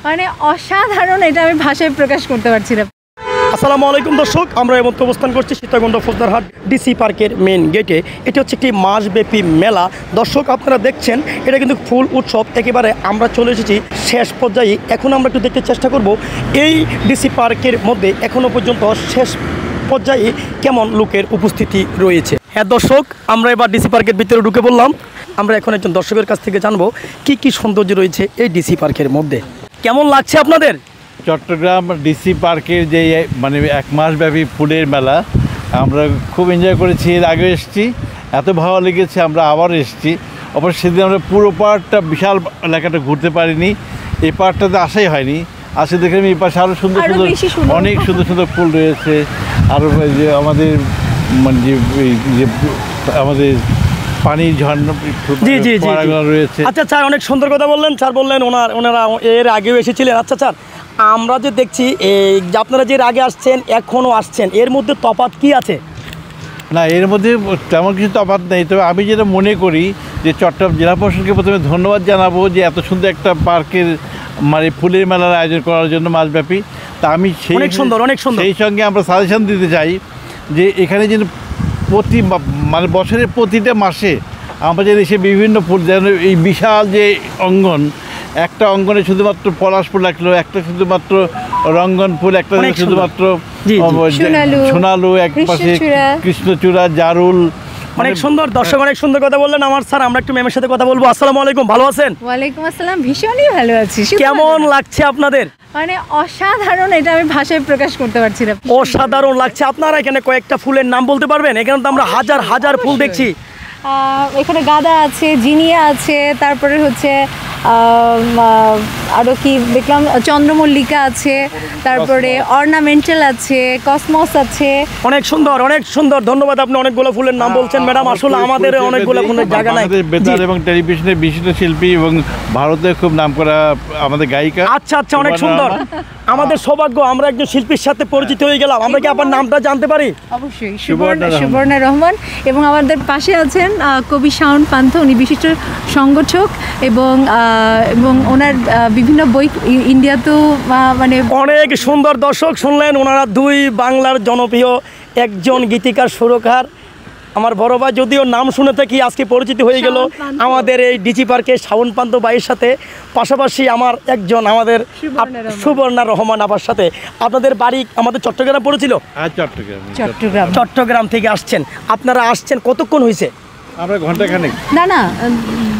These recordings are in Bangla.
মানে অসাধারণ, এটা আমি ভাষায় প্রকাশ করতে পারছি না। আসসালামু আলাইকুম দর্শক, আমরা এই মুহূর্তে অবস্থান করছি সীতাকুণ্ড ফৌজদারহাট ডিসি পার্কের মেন গেটে। এটি হচ্ছে একটি মাসব্যাপী মেলা। দর্শক আপনারা দেখছেন এটা কিন্তু ফুল উৎসব একেবারে আমরা চলে এসেছি শেষ পর্যায়ে। এখন আমরা একটু দেখতে চেষ্টা করব এই ডিসি পার্কের মধ্যে এখনও পর্যন্ত শেষ পর্যায়ে কেমন লোকের উপস্থিতি রয়েছে। হ্যাঁ দর্শক, আমরা এবার ডিসি পার্কের ভিতরে ঢুকে বললাম। আমরা এখন একজন দর্শকের কাছ থেকে জানবো কি সৌন্দর্য রয়েছে এই ডিসি পার্কের মধ্যে। কেমন লাগছে আপনাদের? চট্টগ্রাম ডিসি পার্কের যে মানে এক মাসব্যাপী ফুলের মেলা আমরা খুব এনজয় করেছি। এর আগে এসেছি, এত ভালো লেগেছে আমরা আবার এসেছি। অবশ্য সেদিন আমরা পুরো পার্কটা বিশাল এলাকাটা ঘুরতে পারিনি, এই পার্কটাতে আসাই হয়নি। আসে দেখলাম এই পাশে আরও সুন্দর সুন্দর অনেক সুন্দর সুন্দর ফুল রয়েছে। আরও যে আমাদের মানে যে আমাদের পানির ঝর্ণা রয়েছে। আচ্ছা স্যার, অনেক সুন্দর কথা বললেন। স্যার বললেন ওনারা এর আগেও এসেছিলেন। আচ্ছা স্যার, আমরা যে দেখছি এই আপনারা যে আগে আসছেন এখনও আসছেন, এর মধ্যে তফাৎ কি আছে? না, এর মধ্যে তেমন কিছু তফাৎ নেই। তবে আমি যেটা মনে করি যে চট্টগ্রাম জেলা প্রশাসনকে প্রথমে ধন্যবাদ জানাবো যে এত সুন্দর একটা পার্কের মানে ফুলের মেলার আয়োজন করার জন্য মাসব্যাপী। তা আমি অনেক সুন্দর সেই সঙ্গে আমরা সাজেশন দিতে চাই যে এখানে যেন মানে বছরের প্রতিটা মাসে আমাদের এসে বিভিন্ন ফুল, যেন এই বিশাল যে অঙ্গন, একটা অঙ্গনে শুধুমাত্র পলাশ ফুল রাখলো, একটা শুধুমাত্র রঙ্গন ফুল, একটা শুধুমাত্র সোনালু, এক পাশে কৃষ্ণচূড়া, জারুল, অনেক সুন্দর। দর্শক অনেক সুন্দর কথা বললেন আমার স্যার। আমরা একটু ম্যামের সাথে কথা বলবো। আসসালামু আলাইকুম, ভালো আছেন? ওয়ালাইকুম আসসালাম, ভীষণই ভালো আছি। কেমন লাগছে আপনাদের? মানে অসাধারণ, এটা আমি ভাষায় প্রকাশ করতে পারছি না। অসাধারণ লাগছে। আপনারা এখানে কয়েকটা ফুলের নাম বলতে পারবেন? এখানে তো আমরা হাজার হাজার ফুল দেখছি। এখানে গাঁদা আছে, জিনিয়া আছে, তারপরে হচ্ছে আরও কি দেখলাম, চন্দ্রমল্লিকা আছে, তারপরে অর্নামেন্টাল আছে, কসমস আছে। অনেক সুন্দর, অনেক সুন্দর। ধন্যবাদ, আপনি অনেকগুলো ফুলের নাম বলছেন ম্যাডাম। আসলে আমাদের অনেকগুলো ফুলের জায়গা নাই। বেতার এবং টেলিভিশনের বিশিষ্ট শিল্পী এবং ভারতের খুব নামকরা আমাদের গায়িকা। আচ্ছা আচ্ছা, অনেক সুন্দর। আমাদের সৌভাগ্য, আমরা একজন শিল্পীর সাথে পরিচিত হয়ে গেলাম। আমরা কি আপনার নামটা জানতে পারি? অবশ্যই, সুবর্ণা রহমান। এবং আমাদের পাশে আছেন কবি শাওন পান্থ, উনি বিশিষ্ট সংগঠক এবং ওনার বিভিন্ন বই ইন্ডিয়াতেও মানে অনেক সুন্দর। দর্শক শুনলেন, ওনারা দুই বাংলার জনপ্রিয় একজন গীতিকার, সুরকার। আমার বড় ভাই, যদিও নাম শুনে থাকি, আজকে পরিচিত হয়ে গেল আমাদের এই ডিসি পার্কে শাওন পান্ত ভাইয়ের সাথে। পাশাপাশি আমার একজন আমাদের সুবর্ণা রহমান আবার সাথে। আপনাদের বাড়ি আমাদের চট্টগ্রাম পড়েছিল? চট্টগ্রাম থেকে আসছেন। আপনারা আসছেন কতক্ষণ হয়েছে? আমরা ঘন্টাখানেক। না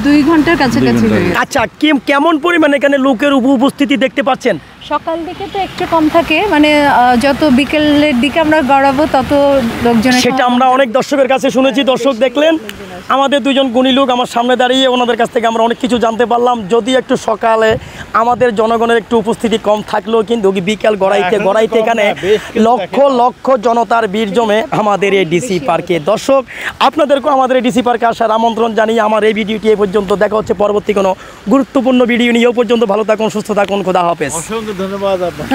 2 ঘন্টার কাছাকাছি। আচ্ছা, কেমন পরিমাণে এখানে লোকের উপস্থিতি দেখতে পাচ্ছেন? সকাল দিকে তো একটু কম থাকে, মানে যত বিকেলের দিকে আমরা গড়াবো তত লোকজন, সেটা আমরা অনেক দর্শকের কাছে শুনেছি। দর্শক দেখলেন, আমাদের দুজন গুণী লোক আমার সামনে দাঁড়িয়ে, ওনাদের কাছ থেকে আমরা অনেক কিছু জানতে পারলাম। যদি একটু সকালে আমাদের জনগণের একটু উপস্থিতি কম থাকলেও কিন্তু বিকেল গড়াইতে এখানে লক্ষ লক্ষ জনতার ভিড় জমে আমাদের এই ডিসি পার্কে। দর্শক আপনাদেরকেও আমাদের এই ডিসি পার্কে আসার আমন্ত্রণ জানিয়ে আমার এই ভিডিওটি এ পর্যন্ত। দেখা হচ্ছে পরবর্তী কোনো গুরুত্বপূর্ণ ভিডিও নিয়ে। পর্যন্ত ভালো থাকুন, সুস্থ থাকুন, খোদা হাফেজ। অসংখ্য ধন্যবাদ আপনাকে।